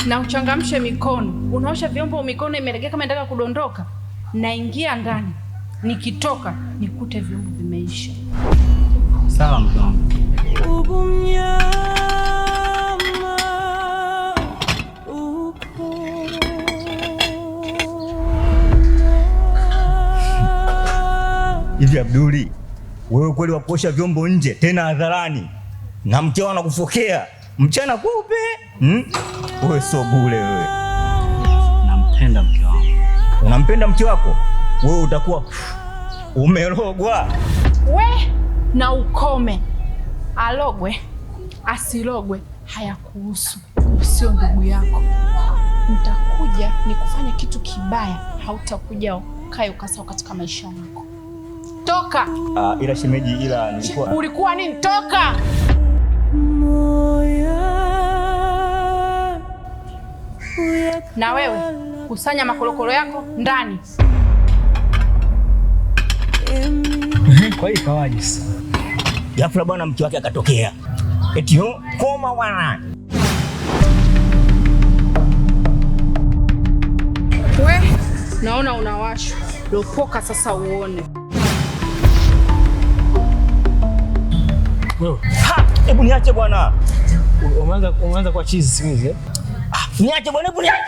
Na uchangamshe mikono. Unaosha vyombo mikono imelegea kama inataka kudondoka. Naingia ndani. Nikitoka nikute vyombo vimeisha. Sawa mke wangu. Hivi Abduli, wewe kweli wa kuosha vyombo nje tena hadharani na mkeo anakufokea mchana kupe? Wewe sio bure wewe. Nampenda mke wangu. Unampenda mke wako? Wewe utakuwa umerogwa. We na ukome. Alogwe asilogwe hayakuhusu. Sio ndugu yako. Nitakuja nikufanya kitu kibaya, hautakuja ukae ukasahau katika maisha yako. Toka. Ila shemeji, ila nilikuwa ulikuwa nini? Toka. Na wewe kusanya makorokoro yako ndani. Kwa hiyo kawaje sasa? Ghafla bwana mke wake akatokea. Eti koma bwana. We, naona unawashwa. Lopoka sasa uone. Wewe. Hebu niache bwana. Umeanza kwa chizi siku hizi eh? Niache bwana, hebu niache.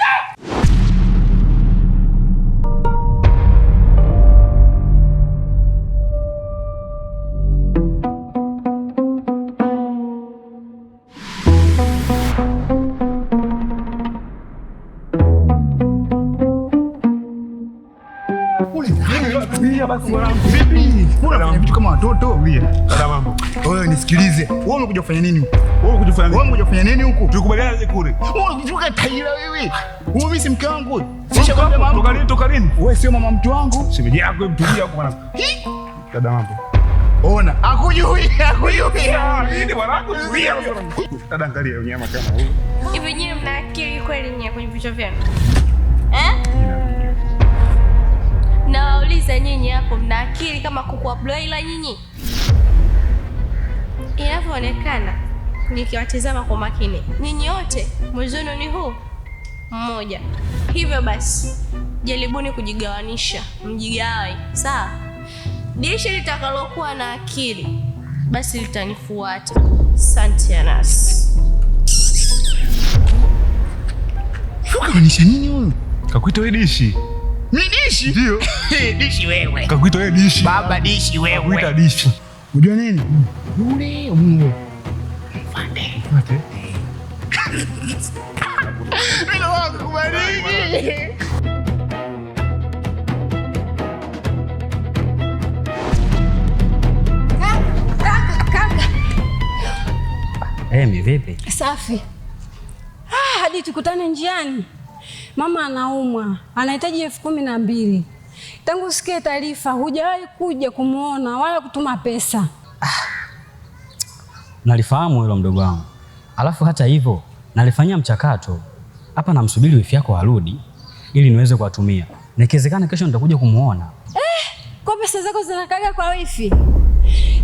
Vitu kama watoto ulia. Dada mambo. Wewe nisikilize. Wewe umekuja kufanya nini huko? Wewe umekuja kufanya nini huko? Tukubaliane kule. Wewe unataka taila wewe. Wewe mimi si mke wangu. Toka lini? Wewe sio mama mtu wangu. Shemeji yako hebu tulia huko mwanangu. Dada mambo. Ona, akujui. Nini mwanangu tulia. Dada angalia unyama kama huyo. Hivi nyinyi mna akili kweli nyinyi kwenye vichwa vyenu? Nauliza nyinyi hapo mna akili kama kuku wa broiler nyinyi? Inavyoonekana nikiwatazama kwa makini, nyinyi wote mwezi wenu ni huu mmoja. Hivyo basi jaribuni kujigawanisha, mjigawe, sawa? Dishi litakalokuwa na akili basi litanifuata. Asante Anas. Fukanisha nini huyu? Kakuita wewe dishi. Mimi dishi? Ndio. Dishi wewe. Kakuita wewe dishi. Baba dishi wewe. Kakuita dishi. Unajua nini? Yule Mungu. Fande. Mate. Bila wangu kubariki. Mi vipi? Safi. Hadi tukutane njiani. Mama anaumwa, anahitaji 12,000. Tangu usikie taarifa hujawahi kuja kumuona wala kutuma pesa. Nalifahamu hilo mdogo wangu. Alafu hata hivyo nalifanyia mchakato. Hapa namsubiri wifi yako arudi ili niweze kuwatumia. Nikiwezekana kesho nitakuja kumuona. Kwa pesa zako zinakaga kwa wifi?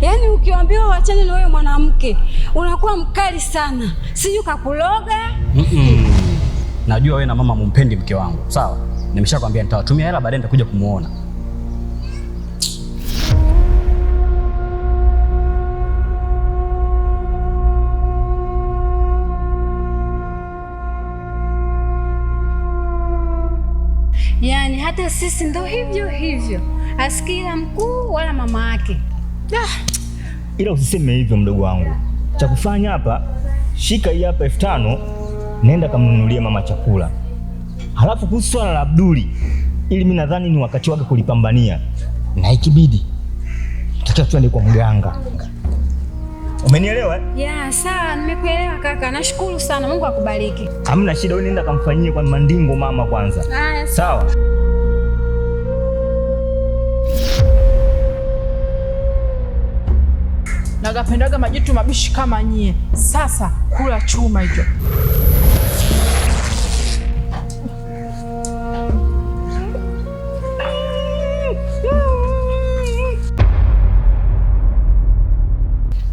Yaani ukiambiwa uachane na wewe mwanamke, unakuwa mkali sana. Sijui kakuloga. Najua wewe na mama mumpendi mke wangu. Sawa? Nimeshakwambia nitawatumia hela baadaye nitakuja kumuona. Yaani hata sisi ndo hivyo hivyo. Asikila mkuu wala mama yake. Ila usiseme hivyo mdogo wangu. Cha kufanya hapa, shika hii hapa 5,000, nenda kamnunulie mama chakula. Halafu kuhusu swala la Abduli, ili mimi nadhani ni wakati wake kulipambania. Na ikibidi tutakiwa tuende kwa mganga. Umenielewa? Ya, sawa, nimekuelewa kaka. Nashukuru sana. Mungu akubariki. Hamna shida, wewe nenda kamfanyie kwa mandingo mama kwanza. Sawa? Nagapendaga majitu mabishi kama nyie. Sasa kula chuma hicho.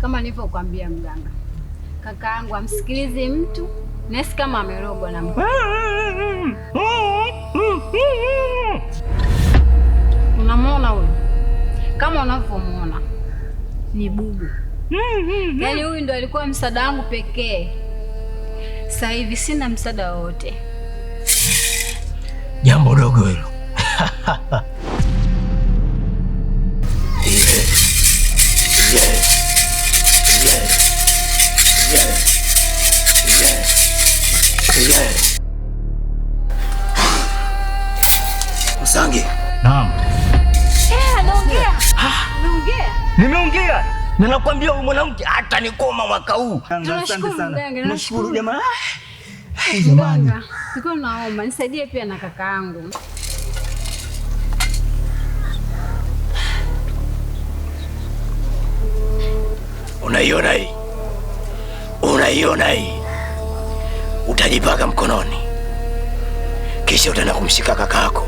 Kama nilivyokuambia mganga, kaka yangu amsikilize mtu Nesi kama amerogwa na mke. Unamwona huyu? Kama unavyomuona ni bubu. Yaani huyu ndo alikuwa msaada wangu pekee. Sasa hivi sina msaada wowote. Jambo dogo hilo. Msangi. Naam. Anaongea. Anaongea. Nimeongea. Na nakwambia huyu mwanamke hata nikoma mwaka huu. Tunashukuru mganga. Nashukuru jamaa. Jamani. Niko naomba nisaidie pia na kaka yangu. Unaiona hii? Unaiona hii? Utajipaka mkononi. Kisha utaenda kumshika kakako.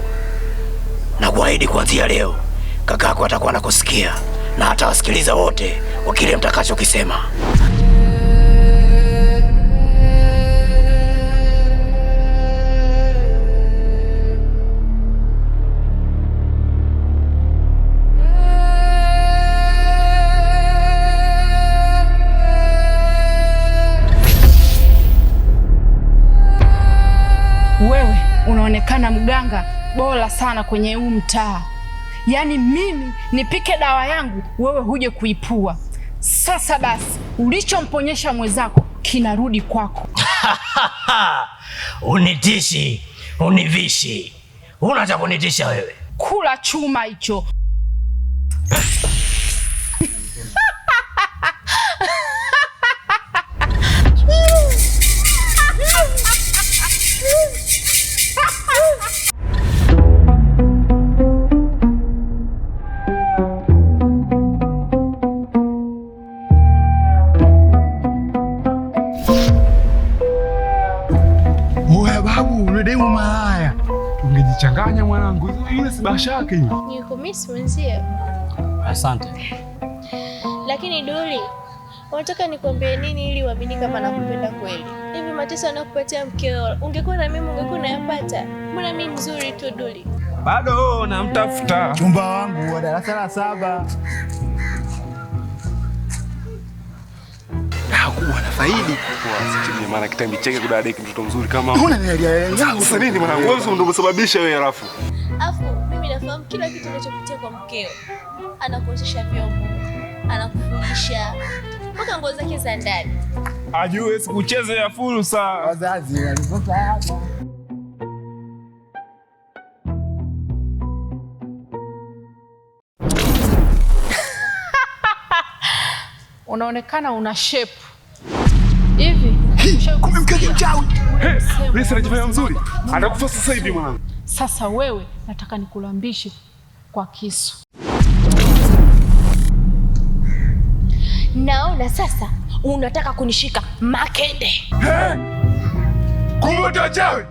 Na kuahidi kuanzia leo kakako atakuwa anakusikia na atawasikiliza wote kwa kile mtakachokisema. Wewe unaonekana mganga bora sana kwenye huu mtaa. Yaani mimi nipike dawa yangu, wewe huje kuipua. Sasa basi, ulichomponyesha mwenzako kinarudi kwako. Unitishi, univishi. Unataka kunitisha wewe? Kula chuma hicho. Oya babu, yule demu malaya. Ungejichanganya mwanangu. Yule si bashaka yule. Nikumisi mwenzio. Asante. Lakini Duli, unataka nikwambie nini ili uamini kama nakupenda kweli? Hivi mateso anakupatia mkeo, ungekuwa na mimi ungekuwa unayapata. Mbona mimi mzuri tu Duli? Bado namtafuta. Chumba wangu wa darasa la 7. Hakuwa na faidi. Kwa maana kitambi cheke kudadeki mtoto mzuri kama. Mbona nialia yangu? Sasa nini mwanangu? Wewe ndio umesababisha wewe halafu. Afu mimi nafahamu kila kitu unachopitia kwa mkeo. Anakuosesha vyombo, anakufundisha mpaka nguo zake za ndani. Ajue sikucheze ya fursa. Wazazi walikosa hapa. Unaonekana una shape. Hivi, Kumbe mkeke mchawi. Lisa anajifanya mzuri. Atakufa sasa hivi mwanangu. sasa wewe nataka nikulambishe kwa kisu. Naona sasa unataka kunishika makende. Kumbe utachawi.